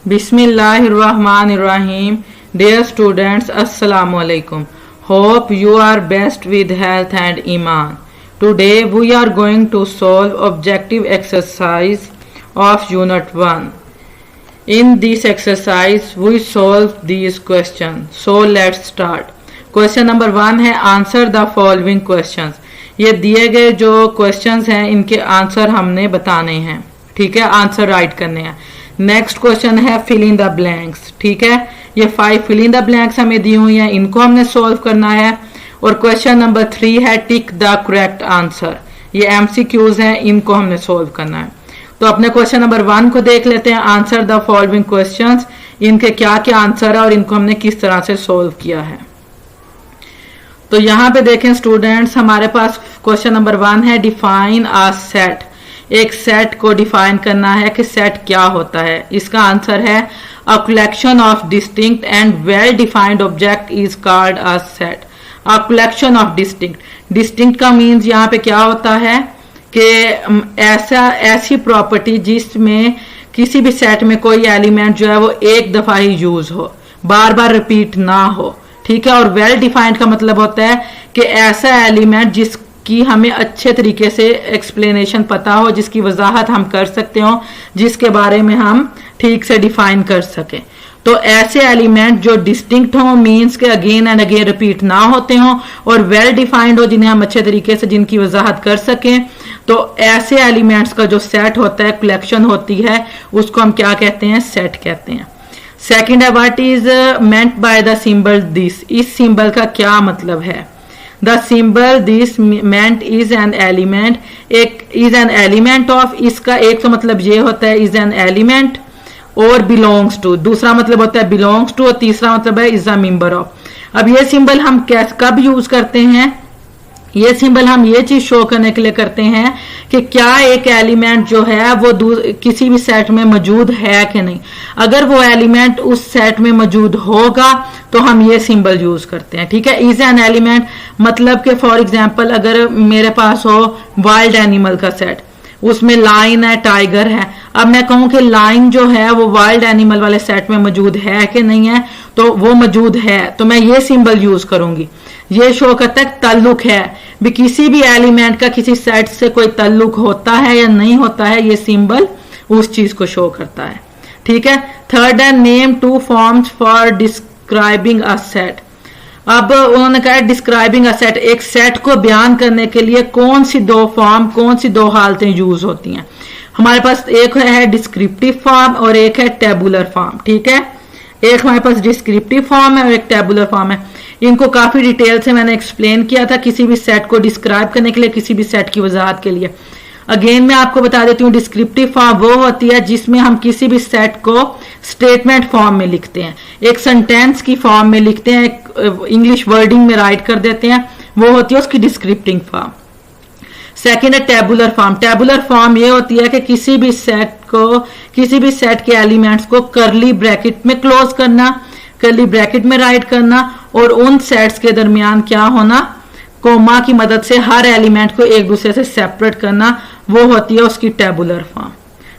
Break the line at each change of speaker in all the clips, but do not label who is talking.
Bismillahirrahmanirrahim. Dear students, Assalamu alaikum. Hope you are best with health and iman. Today we are going to solve objective exercise of Unit 1. In this exercise we solve these questions. So let's start. Question number 1 है answer the following questions. ये दिए गए जो questions हैं इनके answer हमने बताने हैं. ठीक है, आंसर राइट करने हैं. नेक्स्ट क्वेश्चन है फिल इन द ब्लैंक्स. ठीक है, ये 5 फिल इन द ब्लैंक्स हमें दी हुई हैं, इनको हमने सॉल्व करना है. और क्वेश्चन नंबर 3 है टिक द करेक्ट आंसर. ये एमसीक्यूज हैं, इनको हमने सॉल्व करना है. तो अपने क्वेश्चन नंबर 1 को देख लेते हैं. Answer the following questions. इनके क्या क्या आंसर है और इनको हमने किस तरह से सॉल्व किया है. तो यहाँ पे देखें स्टूडेंट्स, हमारे पास क्वेश्चन नंबर 1 है डिफाइन अ सेट. एक सेट को डिफाइन करना है कि सेट क्या होता है. इसका आंसर है a collection of distinct and well defined object is called a set. A collection of distinct. Distinct का मीन्स यहाँ पे क्या होता है कि ऐसी प्रॉपर्टी जिसमें किसी भी सेट में कोई एलिमेंट जो है वो एक दफा ही यूज हो, बार बार रिपीट ना हो. ठीक है, और वेल डिफाइंड का मतलब होता है कि ऐसा एलिमेंट जिसकी हमें अच्छे तरीके से एक्सप्लेनेशन पता हो, जिसकी वजाहत हम कर सकते हो, जिसके बारे में हम ठीक से डिफाइन कर सकें. तो ऐसे एलिमेंट जो डिस्टिंक्ट हो मीन्स के अगेन एंड अगेन रिपीट ना होते हो, और वेल डिफाइंड हो जिन्हें हम अच्छे तरीके से जिनकी वजाहत कर सकें. तो ऐसे एलिमेंट्स का जो सेट होता है, कलेक्शन होती है, उसको हम क्या कहते हैं, सेट कहते हैं. सेकेंड है what is meant by the symbol this. इस सिंबल का क्या मतलब है. The symbol this meant is an element. एक इज एन एलिमेंट ऑफ, इसका एक तो मतलब ये होता है इज एन एलिमेंट और बिलोंग्स टू. दूसरा मतलब होता है बिलोंग्स टू, और तीसरा मतलब है इज अ मेंबर ऑफ. अब ये सिंबल हम कब यूज करते हैं. ये सिंबल हम ये चीज शो करने के लिए करते हैं कि क्या एक एलिमेंट जो है वो किसी भी सेट में मौजूद है कि नहीं. अगर वो एलिमेंट उस सेट में मौजूद होगा तो हम ये सिंबल यूज करते हैं. ठीक है, इज एन एलिमेंट मतलब कि फॉर एग्जांपल अगर मेरे पास हो वाइल्ड एनिमल का सेट, उसमें लाइन है, टाइगर है. अब मैं कहूं कि लाइन जो है वो वाइल्ड एनिमल वाले सेट में मौजूद है कि नहीं है, तो वो मौजूद है, तो मैं ये सिंबल यूज करूंगी. ये शो करता है ताल्लुक है भी, किसी भी एलिमेंट का किसी सेट से कोई ताल्लुक होता है या नहीं होता है, ये सिंबल उस चीज को शो करता है. ठीक है. थर्ड है name 2 forms for describing a set. अब उन्होंने कहा डिस्क्राइबिंग अ सेट, एक सेट को बयान करने के लिए कौन सी 2 फॉर्म, कौन सी 2 हालतें यूज होती हैं. हमारे पास एक है डिस्क्रिप्टिव फॉर्म और एक है टेबुलर फॉर्म. ठीक है, एक हमारे पास डिस्क्रिप्टिव फॉर्म है और एक टेबुलर फॉर्म है. इनको काफी डिटेल से मैंने एक्सप्लेन किया था किसी भी सेट को डिस्क्राइब करने के लिए, किसी भी सेट की वजाहत के लिए. अगेन मैं आपको बता देती हूँ, डिस्क्रिप्टिव फॉर्म वो होती है जिसमें हम किसी भी सेट को स्टेटमेंट फॉर्म में लिखते हैं, एक सेंटेंस की फॉर्म में लिखते हैं, इंग्लिश वर्डिंग में राइट कर देते हैं, वो होती है उसकी डिस्क्रिप्टिव फॉर्म. सेकेंड है टेबुलर फॉर्म. टेबुलर फॉर्म ये होती है कि किसी भी सेट के एलिमेंट्स को करली ब्रैकेट में क्लोज करना, करली ब्रैकेट में राइट करना, और उन सेट्स के दरमियान क्या होना, कोमा की मदद से हर एलिमेंट को एक दूसरे से सेपरेट करना, वो होती है उसकी टेबुलर फॉर्म.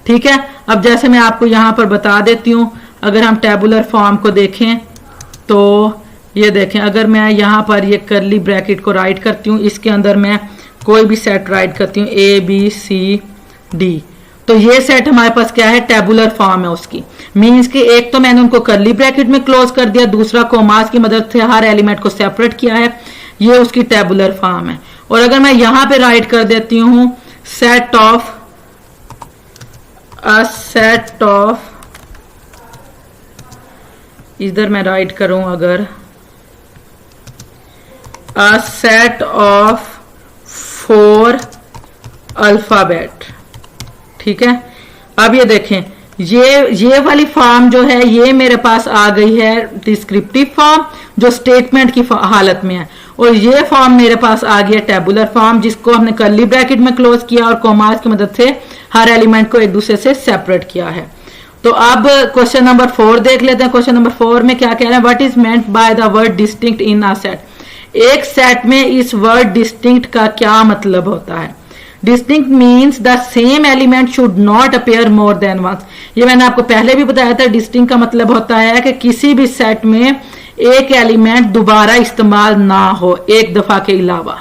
ठीक है. अब जैसे मैं आपको यहां पर बता देती हूं, अगर हम टेबुलर फॉर्म को देखें तो ये देखें, अगर मैं यहां पर ये करली ब्रैकेट को राइट करती हूँ, इसके अंदर मैं कोई भी सेट राइट करती हूँ ABCD, तो ये सेट हमारे पास क्या है, टेबुलर फॉर्म है उसकी. मींस कि एक तो मैंने उनको करली ब्रैकेट में क्लोज कर दिया, दूसरा कोमास की मदद से हर एलिमेंट को सेपरेट किया है, ये उसकी टेबुलर फॉर्म है. और अगर मैं यहां पे राइट कर देती हूं सेट ऑफ इधर मैं राइट करूं अगर अ सेट ऑफ 4 अल्फाबेट. ठीक है. अब ये देखें, ये वाली फॉर्म जो है ये मेरे पास आ गई है डिस्क्रिप्टिव फॉर्म जो स्टेटमेंट की हालत में है, और ये फॉर्म मेरे पास आ गया टेबुलर फॉर्म जिसको हमने कर्ली ब्रैकेट में क्लोज किया और कॉमास की मदद से हर एलिमेंट को एक दूसरे से सेपरेट किया है. तो अब क्वेश्चन नंबर 4 देख लेते हैं. क्वेश्चन नंबर 4 में क्या कह रहे हैं, what is meant by the word distinct in a set. एक सेट में इस वर्ड डिस्टिंक्ट का क्या मतलब होता है. Distinct means the same element should not appear more than once. ये मैंने आपको पहले भी बताया था, डिस्टिंक्ट का मतलब होता है कि किसी भी सेट में एक एलिमेंट दोबारा इस्तेमाल ना हो एक दफा के अलावा,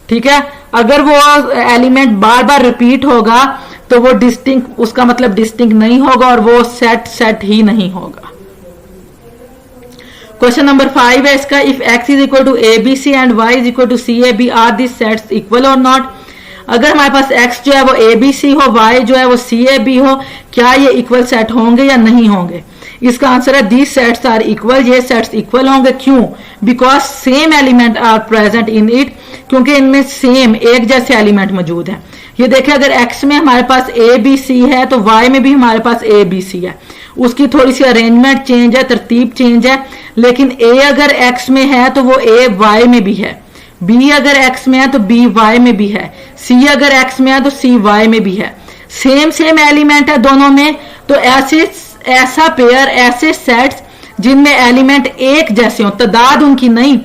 ठीक है। अगर वो एलिमेंट बार बार रिपीट होगा तो वो डिस्टिंक्ट, उसका मतलब डिस्टिंक्ट नहीं होगा और वो सेट ही नहीं होगा। क्वेश्चन नंबर 5 है इसका, if x is equal to A B C and y is equal to C A B are this sets equal और नॉट। अगर हमारे पास x जो है वो ए बी सी हो, y जो है वो सी ए बी हो, क्या ये इक्वल सेट होंगे या नहीं होंगे? इसका आंसर है दीज सेट्स आर इक्वल, ये सेट्स इक्वल होंगे। क्यों? Because same element are present in it, क्योंकि इनमें सेम एक जैसे एलिमेंट मौजूद है। ये देखिए, अगर x में हमारे पास ए बी सी है तो y में भी हमारे पास ए बी सी है। उसकी थोड़ी सी अरेंजमेंट चेंज है, तरतीब चेंज है, लेकिन a अगर x में है तो वो a y में भी है, b अगर x में है तो b y में भी है, c अगर x में है तो c y में भी है। सेम एलिमेंट है दोनों में, तो ऐसा पेयर, ऐसे सेट्स जिनमें एलिमेंट एक जैसे हो, तादाद उनकी नहीं,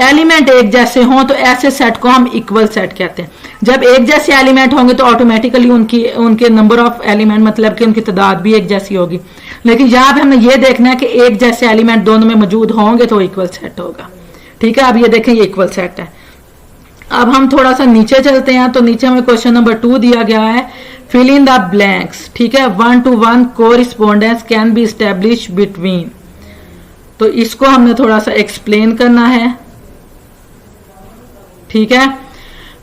एलिमेंट एक जैसे हों, तो ऐसे सेट को हम इक्वल सेट कहते हैं। जब एक जैसे एलिमेंट होंगे तो ऑटोमेटिकली उनके नंबर ऑफ एलिमेंट, मतलब कि उनकी तादाद भी एक जैसी होगी। लेकिन यहाँ पे हमने ये देखना है कि एक जैसे एलिमेंट दोनों में मौजूद होंगे तो इक्वल सेट होगा, ठीक है। अब ये देखें, ये इक्वल सेट है। अब हम थोड़ा सा नीचे चलते हैं, तो नीचे हमें क्वेश्चन नंबर 2 दिया गया है, फिल इन द ब्लैंक्स, ठीक है। 1-to-1 correspondence can be establish between, तो इसको हमने थोड़ा सा एक्सप्लेन करना है, ठीक है।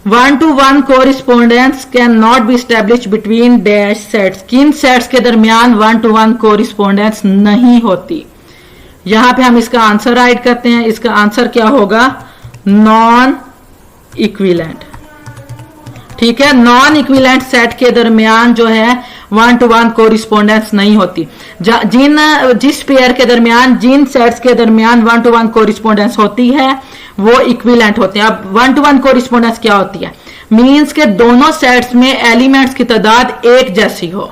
1-to-1 correspondence can not be establish between dash sets, किन सेट्स के दरमियान 1-to-1 कोरिस्पोंडेंस नहीं होती। यहां पे हम इसका आंसर राइट करते हैं। इसका आंसर क्या होगा? नॉन इक्विवेलेंट, ठीक है। नॉन इक्विवेलेंट सेट के दरमियान जो है 1-to-1 कोरिस्पोंडेंस नहीं होती। जिस पेयर के दरमियान, जिन सेट्स के दरमियान 1-to-1 कोरिस्पोंडेंस होती है वो इक्विवेलेंट होते हैं। अब 1-to-1 कोरिस्पोंडेंस क्या होती है? मींस के दोनों सेट्स में एलिमेंट्स की तादाद एक जैसी हो।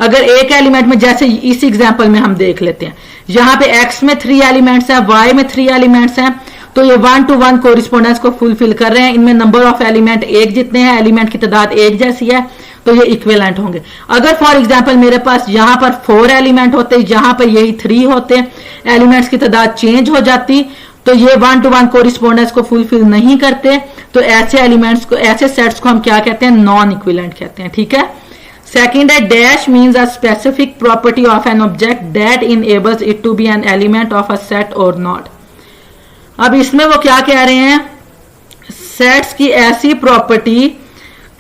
अगर एक एलिमेंट में, जैसे इस एग्जांपल में हम देख लेते हैं, यहाँ पे x में 3 एलिमेंट्स हैं, y में 3 एलिमेंट्स हैं, तो ये 1-to-1 कोरिस्पोंडेंस को फुलफिल कर रहे हैं। इनमें नंबर ऑफ एलिमेंट एक जितने हैं, एलिमेंट की तादाद एक जैसी है, तो ये इक्विवेलेंट होंगे। अगर फॉर एग्जांपल मेरे पास यहाँ पर 4 एलिमेंट होते, यहाँ पर यही 3 होते, एलिमेंट्स की तादाद चेंज हो जाती, तो ये 1-to-1 कोरिस्पोंडेंस को फुलफिल नहीं करते। तो ऐसे एलिमेंट्स को, ऐसे सेट्स को हम क्या कहते हैं? नॉन इक्विवेलेंट कहते हैं, ठीक है। सेकंड है, dash means a specific property of an object that enables it to be an element of a set और नॉट। अब इसमें वो क्या कह रहे हैं? सेट्स की ऐसी प्रॉपर्टी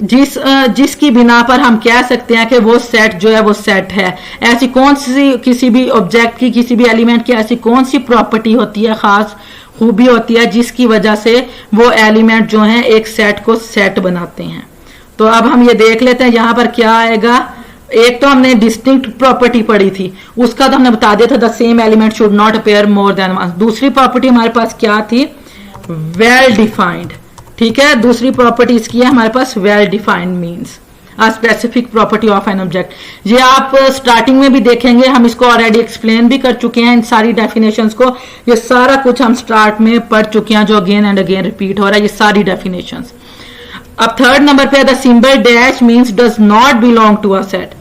जिसकी बिना पर हम कह सकते हैं कि वो सेट जो है वो सेट है। ऐसी कौन सी, किसी भी ऑब्जेक्ट की, किसी भी एलिमेंट की ऐसी कौन सी प्रॉपर्टी होती है, खास खूबी होती है, जिसकी वजह से वो एलिमेंट जो हैं एक सेट को सेट बनाते हैं। तो अब हम ये देख लेते हैं यहाँ पर क्या आएगा। एक तो हमने डिस्टिंक्ट प्रॉपर्टी पढ़ी थी, उसका तो हमने बता दिया था, the same element should not appear more than once. दूसरी प्रॉपर्टी हमारे पास क्या थी? वेल डिफाइंड, ठीक है। दूसरी प्रॉपर्टी इसकी है हमारे पास well defined means a specific property of an object. ये आप स्टार्टिंग में भी देखेंगे, हम इसको ऑलरेडी एक्सप्लेन भी कर चुके हैं, इन सारी डेफिनेशंस को। ये सारा कुछ हम स्टार्ट में पढ़ चुके हैं, जो अगेन एंड अगेन रिपीट हो रहा है, ये सारी डेफिनेशंस। अब थर्ड नंबर पे, the symbol dash means does not belong to a set.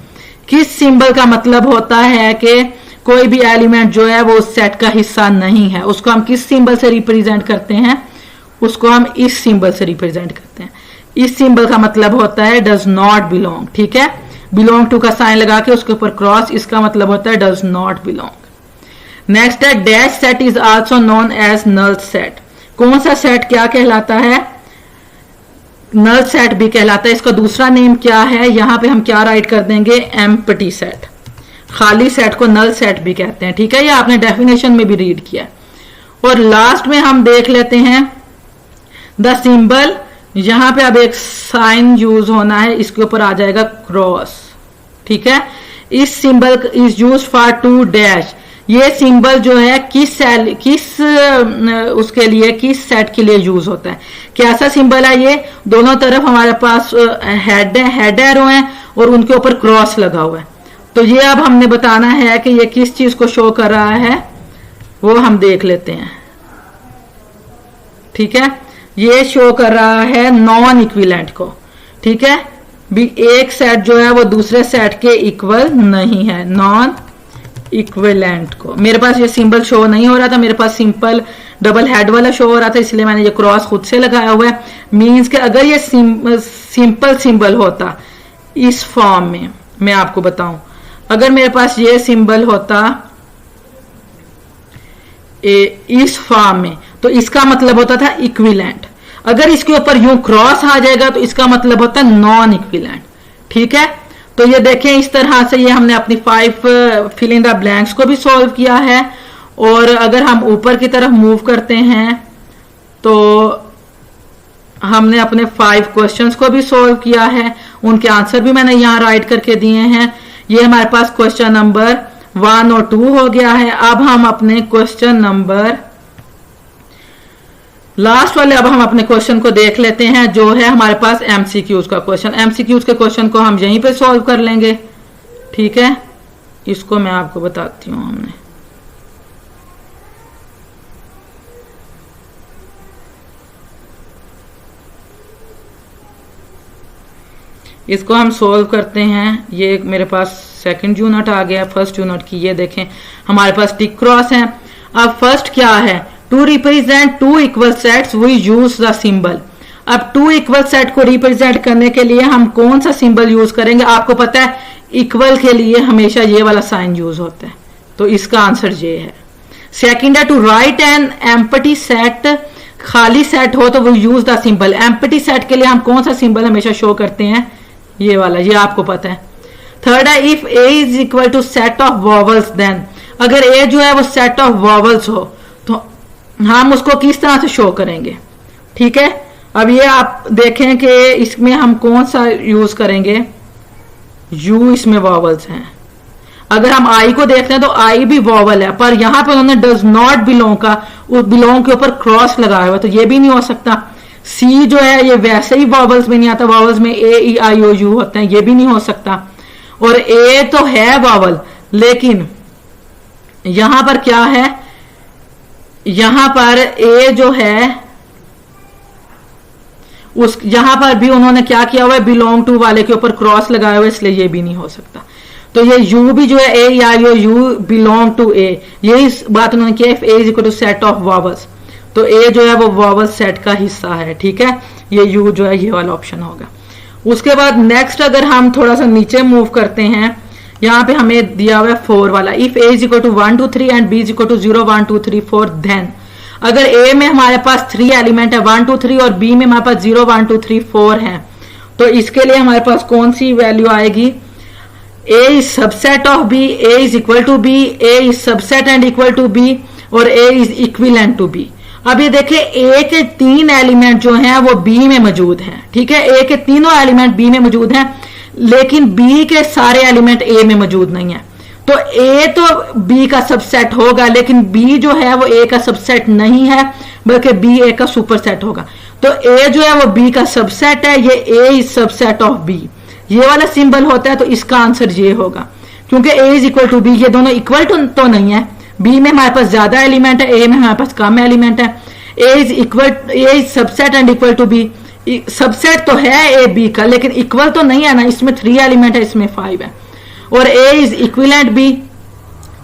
किस सिंबल का मतलब होता है कि कोई भी एलिमेंट जो है वो उस सेट का हिस्सा नहीं है। उसको हम किस सिंबल से रिप्रेजेंट करते हैं? उसको हम इस सिंबल से रिप्रेजेंट करते हैं। इस सिंबल का मतलब होता है डज नॉट बिलोंग, ठीक है। बिलोंग टू का साइन लगा के उसके ऊपर क्रॉस, इसका मतलब होता है डज नॉट बिलोंग। नेक्स्ट है, dash set is also known as null set. कौन सा सेट क्या कहलाता है? नल सेट भी कहलाता है। इसका दूसरा नेम क्या है? यहां पे हम क्या राइट कर देंगे? Empty set. खाली सेट को नल सेट भी कहते हैं, ठीक है। ये आपने डेफिनेशन में भी रीड किया। और लास्ट में हम देख लेते हैं द सिंबल। यहां पे अब एक साइन यूज होना है, इसके ऊपर आ जाएगा क्रॉस, ठीक है। इस symbol is use for to dash. ये सिंबल जो है उसके लिए, किस सेट के लिए यूज होता है? कैसा सिंबल है ये? दोनों तरफ हमारे पास हेड एरो है और उनके ऊपर क्रॉस लगा हुआ है। तो ये अब हमने बताना है कि ये किस चीज को शो कर रहा है, वो हम देख लेते हैं, ठीक है। ये शो कर रहा है नॉन इक्विवेलेंट को। ठीक है, भी एक सेट जो है वो दूसरे सेट के इक्वल नहीं है, नॉन इक्विवेलेंट को। मेरे पास ये सिंबल शो नहीं हो रहा था, मेरे पास सिंपल डबल हेड वाला शो हो रहा था, इसलिए मैंने ये क्रॉस खुद से लगाया हुआ है। मींस कि अगर ये सिंपल सिंबल होता इस फॉर्म में, मैं आपको बताऊं, अगर मेरे पास ये सिंबल होता इस फॉर्म में, तो इसका मतलब होता था इक्विवेलेंट। अगर इसके ऊपर यूं क्रॉस आ जाएगा तो इसका मतलब होता है नॉन इक्विवेलेंट। ठीक है, तो ये देखें इस तरह से ये हमने अपनी 5 फिल इन द ब्लैंक्स को भी सॉल्व किया है। और अगर हम ऊपर की तरफ मूव करते हैं तो हमने अपने 5 क्वेश्चंस को भी सॉल्व किया है, उनके आंसर भी मैंने यहां राइट करके दिए हैं। ये हमारे पास क्वेश्चन नंबर 1 और 2 हो गया है। अब हम अपने क्वेश्चन नंबर लास्ट वाले, अब हम अपने क्वेश्चन को देख लेते हैं, जो है हमारे पास एमसीक्यूज का क्वेश्चन। एमसीक्यूज के क्वेश्चन को हम यहीं पे सॉल्व कर लेंगे। ठीक है, इसको मैं आपको बताती हूं। हमने इसको हम सोल्व करते हैं। ये मेरे पास सेकंड यूनिट आ गया, फर्स्ट यूनिट की ये देखें हमारे पास टिक क्रॉस है। अब फर्स्ट क्या है, to represent 2 equal sets we use the symbol. अब 2 इक्वल सेट को रिप्रेजेंट करने के लिए हम कौन सा सिंबल यूज करेंगे? आपको पता है इक्वल के लिए हमेशा ये वाला साइन यूज होता है, तो इसका आंसर ये है। सेकंड है to write an empty set, खाली सेट हो तो वो use the symbol. Empty set के लिए हम कौन सा सिंबल हमेशा शो करते हैं? ये वाला, ये आपको पता है। थर्ड है if A is equal to set of vowels then, अगर ए जो है वो सेट ऑफ वॉवल्स हो तो हम उसको किस तरह से शो करेंगे? ठीक है, अब ये आप देखें कि इसमें हम कौन सा यूज करेंगे। यू इसमें वॉवल्स हैं। अगर हम आई को देखते हैं तो आई भी वॉवल है, पर यहां पर उन्होंने डज नॉट बिलोंग का, उस बिलोंग के ऊपर क्रॉस लगाया हुआ, तो ये भी नहीं हो सकता। सी जो है ये वैसे ही वॉवल्स में नहीं आता, वॉवल्स में ए ई आई ओ यू होते हैं, ये भी नहीं हो सकता। और ए तो है वॉवल, लेकिन यहां पर क्या है, यहां पर ए जो है उस यहां पर भी उन्होंने क्या किया हुआ है, बिलोंग टू वाले के ऊपर क्रॉस लगाया हुआ है, इसलिए ये भी नहीं हो सकता। तो ये यू भी जो है A I O U belong to A, यही बात उन्होंने किया। If A is equal to set of vowels, तो ए जो है वो वॉवल सेट का हिस्सा है। ठीक है, ये यू जो है ये वाला ऑप्शन होगा। उसके बाद नेक्स्ट अगर हम थोड़ा सा नीचे मूव करते हैं, यहां पे हमें दिया हुआ है 4 वाला। If A is equal to 1 2 3 and B is equal to 0 1 2 3 4 then, अगर ए में हमारे पास 3 एलिमेंट है 1 2 3 और बी में हमारे पास 0 1 2 3 4 है, तो इसके लिए हमारे पास कौन सी वैल्यू आएगी? A is subset of B, A is equal to B, A is subset and equal to B, और A is equivalent to B. अब ये देखिए ए के 3 एलिमेंट जो हैं वो बी में मौजूद हैं। ठीक है, ए के तीनों एलिमेंट बी में मौजूद हैं, लेकिन बी के सारे एलिमेंट ए में मौजूद नहीं है। तो ए तो बी का सबसेट होगा, लेकिन बी जो है वो ए का सबसेट नहीं है, बल्कि बी ए का सुपरसेट होगा। तो ए जो है वो बी का सबसेट है, ये ए इज सबसेट ऑफ बी, ये वाला सिंबल होता है। तो इसका आंसर ये होगा, क्योंकि ए इज इक्वल टू बी, ये दोनों इक्वल टू तो नहीं है। बी में हमारे पास ज्यादा एलिमेंट है, ए में हमारे पास कम एलिमेंट है। A is subset and equal to B, subset तो है ए बी का, लेकिन इक्वल तो नहीं है ना, इसमें 3 एलिमेंट है, इसमें 5 है। और ए इज इक्विवेलेंट बी,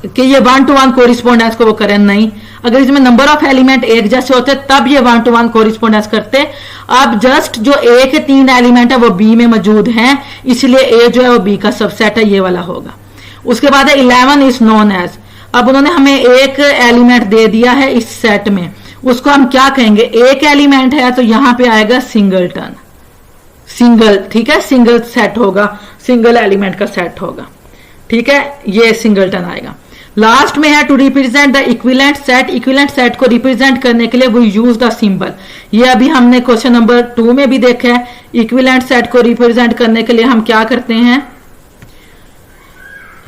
कि ये 1 to 1 कोरिस्पोंडेंस को वो करें नहीं। अगर इसमें नंबर ऑफ एलिमेंट एक जैसे होते तब ये 1 to 1 कोरिस्पोंडेंस करते। अब जस्ट जो ए के 3 एलिमेंट है वो बी में मौजूद हैं, इसलिए ए जो है वो बी का सबसेट है, ये वाला होगा। उसके बाद है 11 इज नोन एज, अब उन्होंने हमें एक एलिमेंट दे दिया है इस सेट में, उसको हम क्या कहेंगे? एक एलिमेंट है तो यहां पे आएगा सिंगलटन, सिंगल। ठीक है, सिंगल सेट होगा, सिंगल एलिमेंट का सेट होगा। ठीक है, ये सिंगलटन आएगा। लास्ट में है to represent the equivalent set, equivalent set को रिप्रेजेंट करने के लिए वो यूज द सिंबल। ये अभी हमने क्वेश्चन नंबर 2 में भी देखा है। इक्विवेलेंट सेट को रिप्रेजेंट करने के लिए हम क्या करते हैं?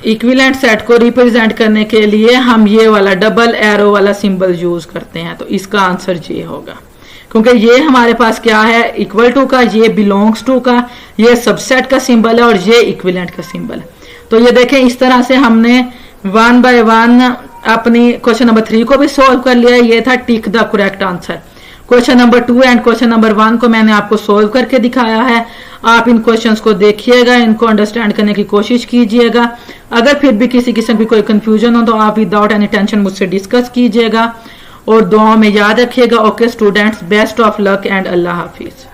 इक्विवेलेंट सेट को रिप्रेजेंट करने के लिए हम ये वाला डबल एरो वाला सिंबल यूज करते हैं। तो इसका आंसर ये होगा, क्योंकि ये हमारे पास क्या है? इक्वल टू का, ये बिलोंग्स टू का, ये सबसेट का सिंबल है, और ये इक्विवेलेंट का सिंबल है। तो ये देखें इस तरह से हमने 1 by 1 अपनी क्वेश्चन नंबर 3 को भी सॉल्व कर लिया। ये था tick the correct answer. Question number 2 and question number 1 को मैंने आपको सोल्व करके दिखाया है। आप इन क्वेश्चंस को देखिएगा, इनको अंडरस्टैंड करने की कोशिश कीजिएगा। अगर फिर भी किसी किस्म की कोई कंफ्यूजन हो तो आप विदाउट एनी टेंशन मुझसे डिस्कस कीजिएगा और दुआओं में याद रखिएगा। Okay students, best of luck and Allah Hafiz.